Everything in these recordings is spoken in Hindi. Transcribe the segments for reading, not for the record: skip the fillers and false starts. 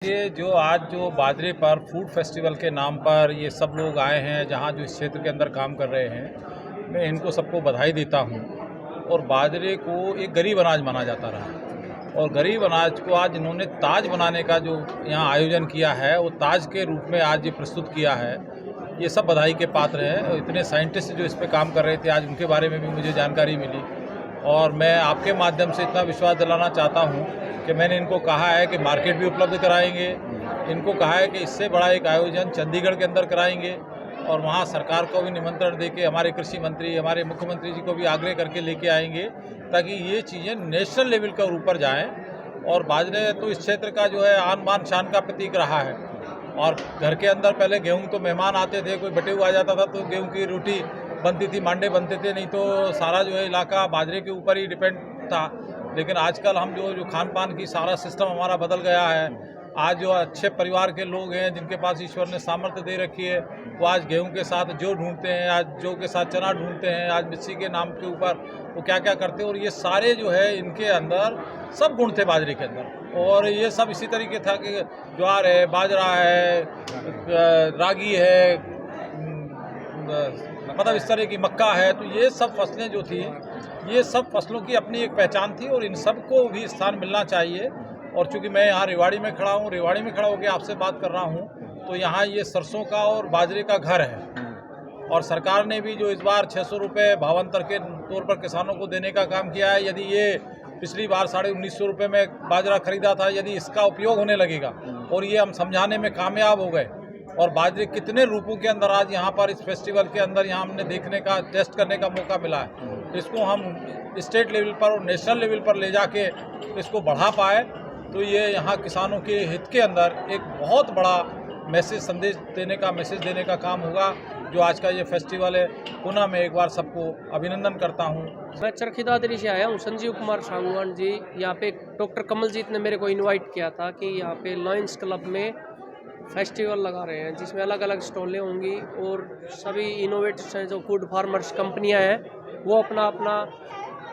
ये जो आज जो बाजरे पर फूड फेस्टिवल के नाम पर ये सब लोग आए हैं, जहाँ जो इस क्षेत्र के अंदर काम कर रहे हैं, मैं इनको सबको बधाई देता हूँ। और बाजरे को एक गरीब अनाज माना जाता रहा है और गरीब अनाज को आज इन्होंने ताज बनाने का जो यहाँ आयोजन किया है, वो ताज के रूप में आज ये प्रस्तुत किया है। ये सब बधाई के पात्र हैं और इतने साइंटिस्ट जो इस पे काम कर रहे थे, आज उनके बारे में भी मुझे जानकारी मिली। और मैं आपके माध्यम से इतना विश्वास दिलाना चाहता हूँ कि मैंने इनको कहा है कि मार्केट भी उपलब्ध कराएंगे। इनको कहा है कि इससे बड़ा एक आयोजन चंडीगढ़ के अंदर कराएंगे और वहाँ सरकार को भी निमंत्रण देके हमारे कृषि मंत्री, हमारे मुख्यमंत्री जी को भी आग्रह करके लेके आएंगे, ताकि ये चीज़ें नेशनल लेवल के ऊपर जाएँ। और बाजरे तो इस क्षेत्र का जो है आन बान शान का प्रतीक रहा है। और घर के अंदर पहले गेहूँ तो मेहमान आते थे, कोई बटे हुआ आ जाता था तो गेहूँ की रोटी बनती थी, मांडे बनते थे, नहीं तो सारा जो है इलाका बाजरे के ऊपर ही डिपेंड था। लेकिन आजकल हम जो खान पान की सारा सिस्टम हमारा बदल गया है। आज जो अच्छे परिवार के लोग हैं, जिनके पास ईश्वर ने सामर्थ्य दे रखी है, वो आज गेहूं के साथ जो ढूंढते हैं, आज जौ के साथ चना ढूंढते हैं, आज मिर्ची के नाम के ऊपर वो क्या क्या करते हैं। और ये सारे जो है इनके अंदर सब गुण थे बाजरे के अंदर। और ये सब इसी तरीके था कि ज्वार है, बाजरा है, रागी है, मतलब इस तरह की मक्का है। तो ये सब फसलें जो थी, ये सब फसलों की अपनी एक पहचान थी और इन सबको भी स्थान मिलना चाहिए। और चूंकि मैं यहाँ रेवाड़ी में खड़ा हूँ, रेवाड़ी में खड़ा होकर आपसे बात कर रहा हूँ, तो यहाँ ये सरसों का और बाजरे का घर है। और सरकार ने भी जो इस बार 600 रुपये भावांतर के तौर पर किसानों को देने का काम किया है। यदि ये पिछली बार 1950 रुपये में बाजरा खरीदा था, यदि इसका उपयोग होने लगेगा और ये हम समझाने में कामयाब हो गए और बाजरे कितने रूपों के अंदर आज यहाँ पर इस फेस्टिवल के अंदर यहाँ हमने देखने का, टेस्ट करने का मौका मिला है, इसको हम स्टेट लेवल पर और नेशनल लेवल पर ले जाके इसको बढ़ा पाए, तो ये यहाँ किसानों के हित के अंदर एक बहुत बड़ा संदेश देने का काम होगा। जो आज का ये फेस्टिवल है, पुनः मैं एक बार सबको अभिनंदन करता हूँ। मैं चरखी दादरी से आया हूँ, संजीव कुमार सांगवान जी। यहाँ पे डॉक्टर कमलजीत ने मेरे को इनवाइट किया था कि यहाँ पे लॉयंस क्लब में फेस्टिवल लगा रहे हैं, जिसमें अलग अलग स्टॉलें होंगी और सभी इनोवेटर्स हैं, जो फूड फार्मर्स कंपनियां हैं, वो अपना अपना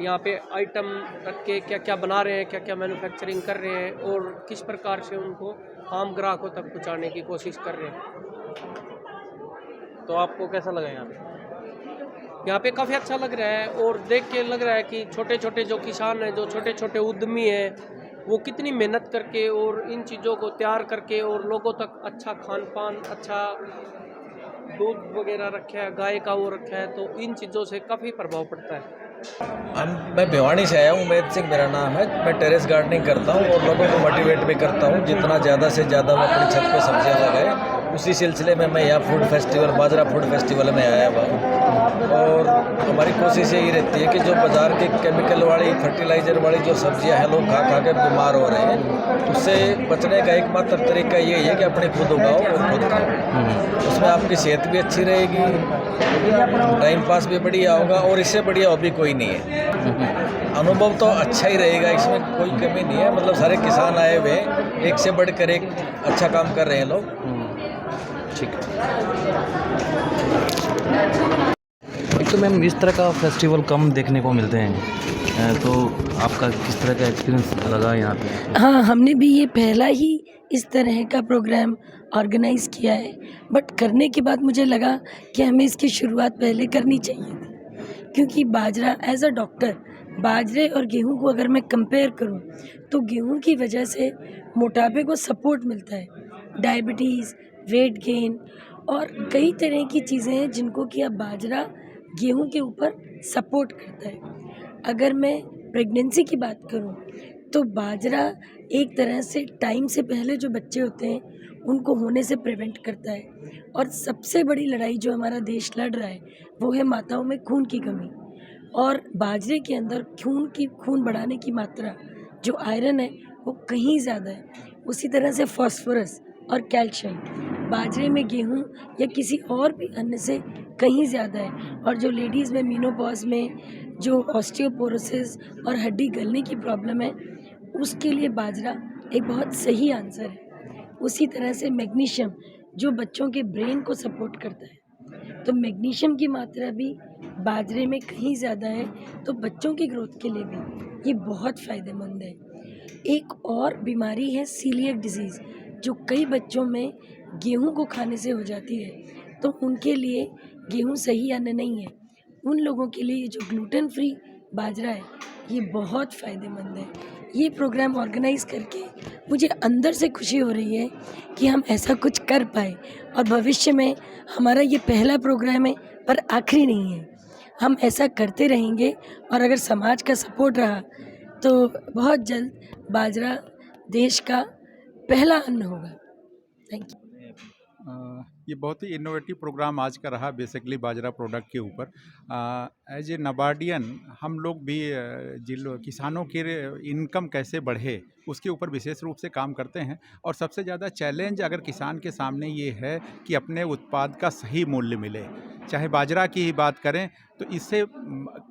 यहाँ पे आइटम रख के क्या क्या बना रहे हैं, क्या क्या मैन्युफैक्चरिंग कर रहे हैं और किस प्रकार से उनको आम ग्राहकों तक पहुँचाने की कोशिश कर रहे हैं। तो आपको कैसा लगा यहाँ पे? यहाँ पे काफ़ी अच्छा लग रहा है और देख के लग रहा है कि छोटे छोटे जो किसान हैं, जो छोटे छोटे उद्यमी हैं, वो कितनी मेहनत करके और इन चीज़ों को तैयार करके और लोगों तक अच्छा खान पान, अच्छा दूध वगैरह रखा है, गाय का वो रखा है, तो इन चीज़ों से काफ़ी प्रभाव पड़ता है। मैं भिवानी से आया हूँ, उमेद सिंह मेरा नाम है। मैं टेरेस गार्डनिंग करता हूँ और लोगों को मोटिवेट भी करता हूँ, जितना ज़्यादा से ज़्यादा वो अपनी छत पे सब्जियाँ लगाए। उसी सिलसिले में मैं यहाँ फूड फेस्टिवल, बाजरा फूड फेस्टिवल में आया हुआ हूँ। और हमारी कोशिश यही रहती है कि जो बाज़ार के केमिकल वाली, फर्टिलाइज़र वाली जो सब्जियाँ हैं, लोग खा खा के बीमार हो रहे हैं, उससे बचने का एकमात्र तरीका यही है कि अपने खुद उगाओ और खुद खाओ। उसमें आपकी सेहत भी अच्छी रहेगी, टाइम पास भी बढ़िया होगा और इससे बढ़िया हॉबी कोई नहीं है। अनुभव तो अच्छा ही रहेगा, इसमें कोई कमी नहीं है। मतलब सारे किसान आए हुए हैं, एक से बढ़कर एक अच्छा काम कर रहे हैं लोग। ठीक है। तो मैम, इस तरह का फेस्टिवल कम देखने को मिलते हैं, तो आपका किस तरह का एक्सपीरियंस लगा यहाँ पे? हाँ, हमने भी ये पहला ही इस तरह का प्रोग्राम ऑर्गेनाइज़ किया है, बट करने के बाद मुझे लगा कि हमें इसकी शुरुआत पहले करनी चाहिए थी। क्योंकि बाजरा, एज अ डॉक्टर, बाजरे और गेहूं को अगर मैं कंपेयर करूं, तो गेहूं की वजह से मोटापे को सपोर्ट मिलता है, डायबिटीज़, वेट गेन और कई तरह की चीज़ें हैं जिनको कि अब बाजरा गेहूं के ऊपर सपोर्ट करता है। अगर मैं प्रेगनेंसी की बात करूं, तो बाजरा एक तरह से टाइम से पहले जो बच्चे होते हैं उनको होने से प्रिवेंट करता है। और सबसे बड़ी लड़ाई जो हमारा देश लड़ रहा है, वो है माताओं में खून की कमी। और बाजरे के अंदर खून बढ़ाने की मात्रा, जो आयरन है, वो कहीं ज़्यादा है। उसी तरह से फॉस्फोरस और कैल्शियम बाजरे में, गेहूं या किसी और भी अन्न से कहीं ज़्यादा है। और जो लेडीज़ में मेनोपॉज में जो ऑस्टियोपोरोसिस और हड्डी गलने की प्रॉब्लम है, उसके लिए बाजरा एक बहुत सही आंसर है। उसी तरह से मैग्नीशियम, जो बच्चों के ब्रेन को सपोर्ट करता है, तो मैग्नीशियम की मात्रा भी बाजरे में कहीं ज़्यादा है, तो बच्चों की ग्रोथ के लिए भी ये बहुत फ़ायदेमंद है। एक और बीमारी है सीलिएक डिजीज़, जो कई बच्चों में गेहूं को खाने से हो जाती है, तो उनके लिए गेहूं सही अन्न नहीं है। उन लोगों के लिए ये जो ग्लूटेन फ्री बाजरा है, ये बहुत फ़ायदेमंद है। ये प्रोग्राम ऑर्गेनाइज़ करके मुझे अंदर से खुशी हो रही है कि हम ऐसा कुछ कर पाए, और भविष्य में हमारा ये पहला प्रोग्राम है पर आखिरी नहीं है। हम ऐसा करते रहेंगे, और अगर समाज का सपोर्ट रहा तो बहुत जल्द बाजरा देश का पहला अन्न होगा। Thank you. ये बहुत ही इनोवेटिव प्रोग्राम आज का रहा बेसिकली बाजरा प्रोडक्ट के ऊपर। एज ए नबार्डियन हम लोग भी किसानों की इनकम कैसे बढ़े उसके ऊपर विशेष रूप से काम करते हैं। और सबसे ज़्यादा चैलेंज अगर किसान के सामने ये है कि अपने उत्पाद का सही मूल्य मिले। चाहे बाजरा की ही बात करें तो इससे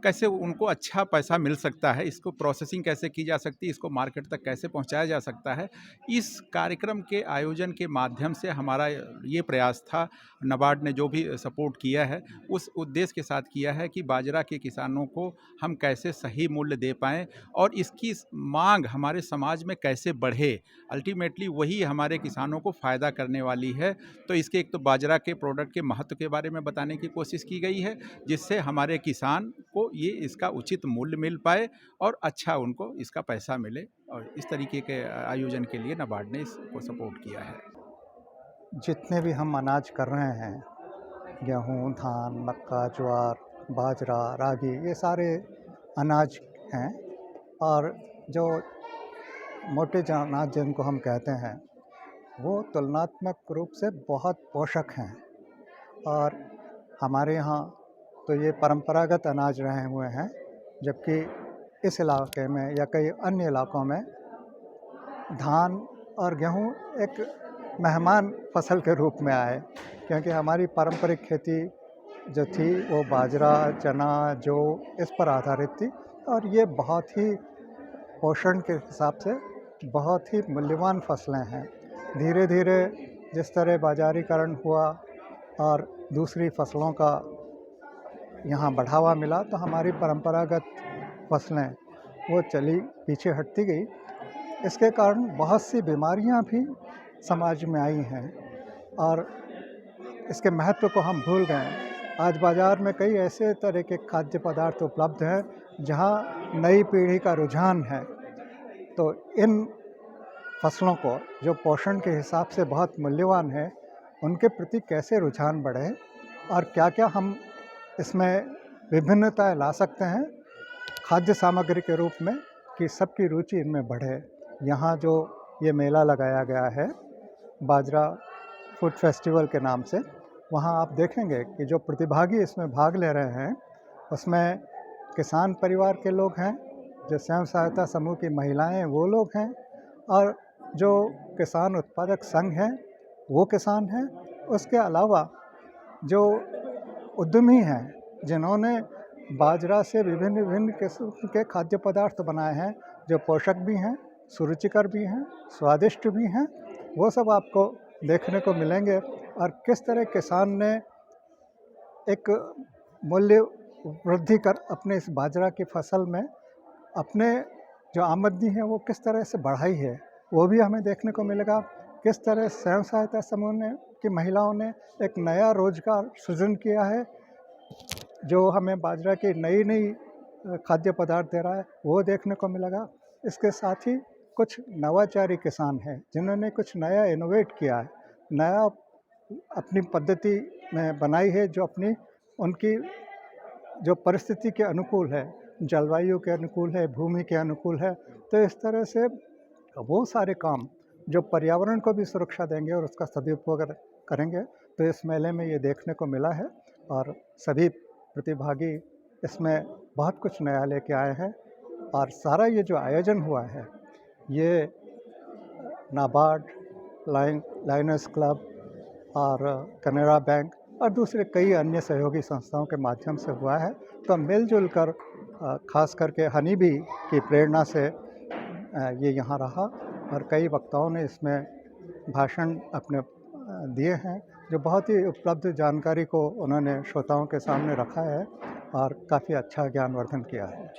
कैसे उनको अच्छा पैसा मिल सकता है, इसको प्रोसेसिंग कैसे की जा सकती है, इसको मार्केट तक कैसे पहुंचाया जा सकता है। इस कार्यक्रम के आयोजन के माध्यम से हमारा ये प्रयास था, नाबार्ड ने जो भी सपोर्ट किया है उस उद्देश्य के साथ किया है कि बाजरा के किसानों को हम कैसे सही मूल्य दे पाएँ और इसकी मांग हमारे समाज में कैसे बढ़े। अल्टीमेटली वही हमारे किसानों को फ़ायदा करने वाली है। तो इसके एक तो बाजरा के प्रोडक्ट के महत्व के बारे में बताने की कोशिश की गई है, जिससे हमारे किसान को ये इसका उचित मूल्य मिल पाए और अच्छा उनको इसका पैसा मिले। और इस तरीके के आयोजन के लिए नाबार्ड ने इसको सपोर्ट किया है। जितने भी हम अनाज कर रहे हैं, गेहूँ, धान, मक्का, ज्वार, बाजरा, रागी, ये सारे अनाज हैं। और जो मोटे अनाज जिनको हम कहते हैं वो तुलनात्मक रूप से बहुत पोषक हैं। और हमारे यहाँ तो ये परंपरागत अनाज रहे हुए हैं, जबकि इस इलाके में या कई अन्य इलाकों में धान और गेहूँ एक मेहमान फसल के रूप में आए, क्योंकि हमारी पारंपरिक खेती जो थी वो बाजरा, चना, जौ इस पर आधारित थी। और ये बहुत ही पोषण के हिसाब से बहुत ही मूल्यवान फसलें हैं। धीरे धीरे जिस तरह बाजारीकरण हुआ और दूसरी फसलों का यहाँ बढ़ावा मिला, तो हमारी परंपरागत फसलें वो चली पीछे हटती गई। इसके कारण बहुत सी बीमारियाँ भी समाज में आई हैं और इसके महत्व को हम भूल गए। आज बाज़ार में कई ऐसे तरह के खाद्य पदार्थ उपलब्ध हैं जहाँ नई पीढ़ी का रुझान है। तो इन फसलों को जो पोषण के हिसाब से बहुत मूल्यवान है, उनके प्रति कैसे रुझान बढ़े और क्या क्या हम इसमें विभिन्नताएं ला सकते हैं खाद्य सामग्री के रूप में, कि सबकी रुचि इनमें बढ़े। यहाँ जो ये मेला लगाया गया है बाजरा फूड फेस्टिवल के नाम से, वहाँ आप देखेंगे कि जो प्रतिभागी इसमें भाग ले रहे हैं उसमें किसान परिवार के लोग हैं, जो स्वयं सहायता समूह की महिलाएं हैं वो लोग हैं, और जो किसान उत्पादक संघ हैं वो किसान हैं। उसके अलावा जो उद्यमी हैं जिन्होंने बाजरा से विभिन्न विभिन्न किस्म के खाद्य पदार्थ बनाए हैं, जो पोषक भी हैं, सुरुचिकर भी हैं, स्वादिष्ट भी हैं, वो सब आपको देखने को मिलेंगे। और किस तरह किसान ने एक मूल्य वृद्धि कर अपने इस बाजरा की फसल में अपने जो आमदनी है वो किस तरह से बढ़ाई है, वो भी हमें देखने को मिलेगा। किस तरह स्वयं सहायता समूह ने की महिलाओं ने एक नया रोजगार सृजन किया है, जो हमें बाजरा की नई नई खाद्य पदार्थ दे रहा है, वो देखने को मिलेगा। इसके साथ ही कुछ नवाचारी किसान हैं जिन्होंने कुछ नया इनोवेट किया है, नया अपनी पद्धति में बनाई है, जो अपनी उनकी जो परिस्थिति के अनुकूल है, जलवायु के अनुकूल है, भूमि के अनुकूल है। तो इस तरह से वो सारे काम जो पर्यावरण को भी सुरक्षा देंगे और उसका सदुपयोग करेंगे, तो इस मेले में ये देखने को मिला है। और सभी प्रतिभागी इसमें बहुत कुछ नया लेके आए हैं। और सारा ये जो आयोजन हुआ है ये नाबार्ड, लायनस क्लब और कनारा बैंक और दूसरे कई अन्य सहयोगी संस्थाओं के माध्यम से हुआ है। तो मिलजुल कर खास करके हनी बी की प्रेरणा से ये यहाँ रहा, और कई वक्ताओं ने इसमें भाषण अपने दिए हैं, जो बहुत ही उपलब्ध जानकारी को उन्होंने श्रोताओं के सामने रखा है और काफ़ी अच्छा ज्ञानवर्धन किया है।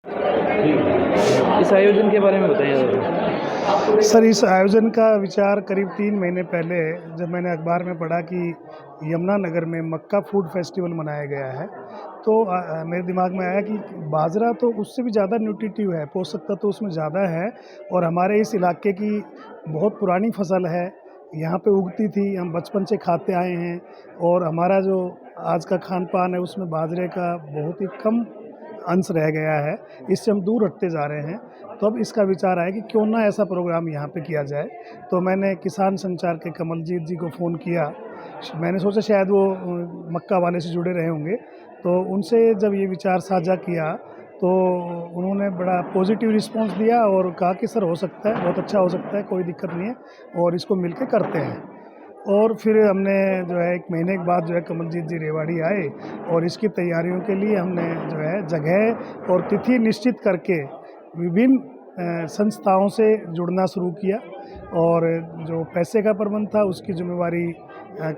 इस आयोजन के बारे में बताइए। सर, इस आयोजन का विचार करीब 3 महीने पहले जब मैंने अखबार में पढ़ा कि यमुनानगर में मक्का फूड फेस्टिवल मनाया गया है, तो मेरे दिमाग में आया कि बाजरा तो उससे भी ज़्यादा न्यूट्रिटिव है, पोषक तत्व तो उसमें ज़्यादा है और हमारे इस इलाके की बहुत पुरानी फसल है, यहाँ पे उगती थी, हम बचपन से खाते आए हैं और हमारा जो आज का खान-पान है उसमें बाजरे का बहुत ही कम अंश रह गया है, इससे हम दूर हटते जा रहे हैं। तो अब इसका विचार आया कि क्यों ना ऐसा प्रोग्राम यहाँ पे किया जाए। तो मैंने किसान संचार के कमलजीत जी को फ़ोन किया। मैंने सोचा शायद वो मक्का वाले से जुड़े रहे होंगे, तो उनसे जब ये विचार साझा किया तो उन्होंने बड़ा पॉजिटिव रिस्पॉन्स दिया और कहा कि सर हो सकता है, बहुत अच्छा हो सकता है, कोई दिक्कत नहीं है और इसको मिल के करते हैं। और फिर हमने जो है 1 महीने के बाद जो है कमलजीत जी रेवाड़ी आए और इसकी तैयारियों के लिए हमने जो है जगह और तिथि निश्चित करके विभिन्न संस्थाओं से जुड़ना शुरू किया और जो पैसे का प्रबंध था उसकी जिम्मेवारी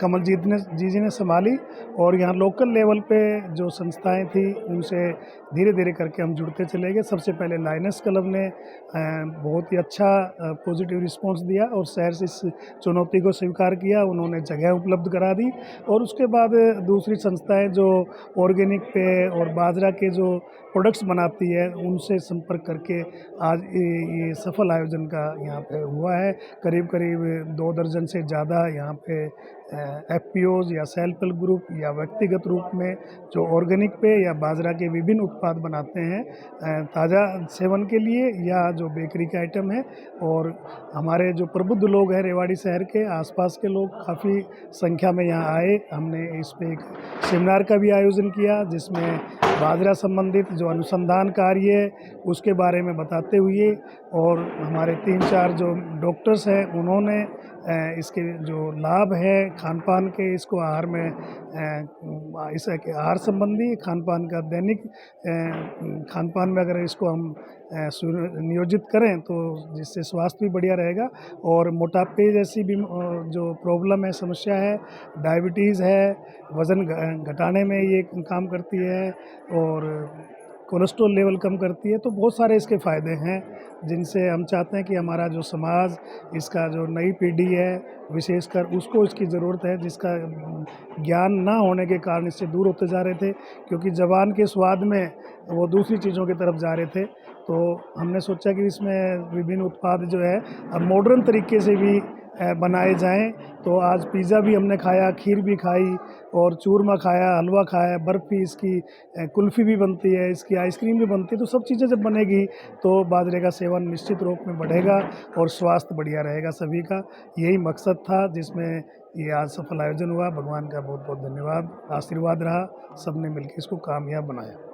कमलजीत जी ने संभाली और यहाँ लोकल लेवल पे जो संस्थाएं थी उनसे धीरे धीरे करके हम जुड़ते चले गए। सबसे पहले लायनस क्लब ने बहुत ही अच्छा पॉजिटिव रिस्पांस दिया और शहर से इस चुनौती को स्वीकार किया, उन्होंने जगह उपलब्ध करा दी और उसके बाद दूसरी संस्थाएं जो ऑर्गेनिक पे और बाजरा के जो प्रोडक्ट्स बनाती है उनसे संपर्क करके आज ये सफल आयोजन का यहाँ पे हुआ है। करीब करीब 2 दर्जन से ज़्यादा यहाँ पे FPOs या सेल्फ हेल्प ग्रुप या व्यक्तिगत रूप में जो ऑर्गेनिक पे या बाजरा के विभिन्न उत्पाद बनाते हैं ताज़ा सेवन के लिए या जो बेकरी के आइटम है। और हमारे जो प्रबुद्ध लोग हैं रेवाड़ी शहर के आसपास के लोग काफ़ी संख्या में यहाँ आए। हमने इस पे एक सेमिनार का भी आयोजन किया जिसमें बाजरा संबंधित जो अनुसंधान कार्य है उसके बारे में बताते हुए और हमारे 3-4 जो डॉक्टर्स हैं उन्होंने इसके जो लाभ है खान पान के इसको आहार में इस आहार संबंधी खान पान का दैनिक खान पान में अगर इसको हम नियोजित करें तो जिससे स्वास्थ्य भी बढ़िया रहेगा और मोटापे जैसी भी जो प्रॉब्लम है समस्या है, डायबिटीज़ है, वज़न घटाने में ये काम करती है और कोलेस्ट्रॉल लेवल कम करती है। तो बहुत सारे इसके फ़ायदे हैं जिनसे हम चाहते हैं कि हमारा जो समाज इसका जो नई पीढ़ी है विशेषकर उसको इसकी ज़रूरत है, जिसका ज्ञान ना होने के कारण इससे दूर होते जा रहे थे क्योंकि ज़बान के स्वाद में वो दूसरी चीज़ों की तरफ जा रहे थे। तो हमने सोचा कि इसमें विभिन्न उत्पाद जो है अब मॉडर्न तरीके से भी बनाए जाएं। तो आज पिज़्ज़ा भी हमने खाया, खीर भी खाई और चूरमा खाया, हलवा खाया, बर्फ़ी इसकी कुल्फ़ी भी बनती है, इसकी आइसक्रीम भी बनती है। तो सब चीज़ें जब बनेगी तो बाजरे का सेवन निश्चित रूप में बढ़ेगा और स्वास्थ्य बढ़िया रहेगा सभी का। यही मकसद था जिसमें ये आज सफल आयोजन हुआ। भगवान का बहुत बहुत धन्यवाद, आशीर्वाद रहा, सबने मिलकर इसको कामयाब बनाया।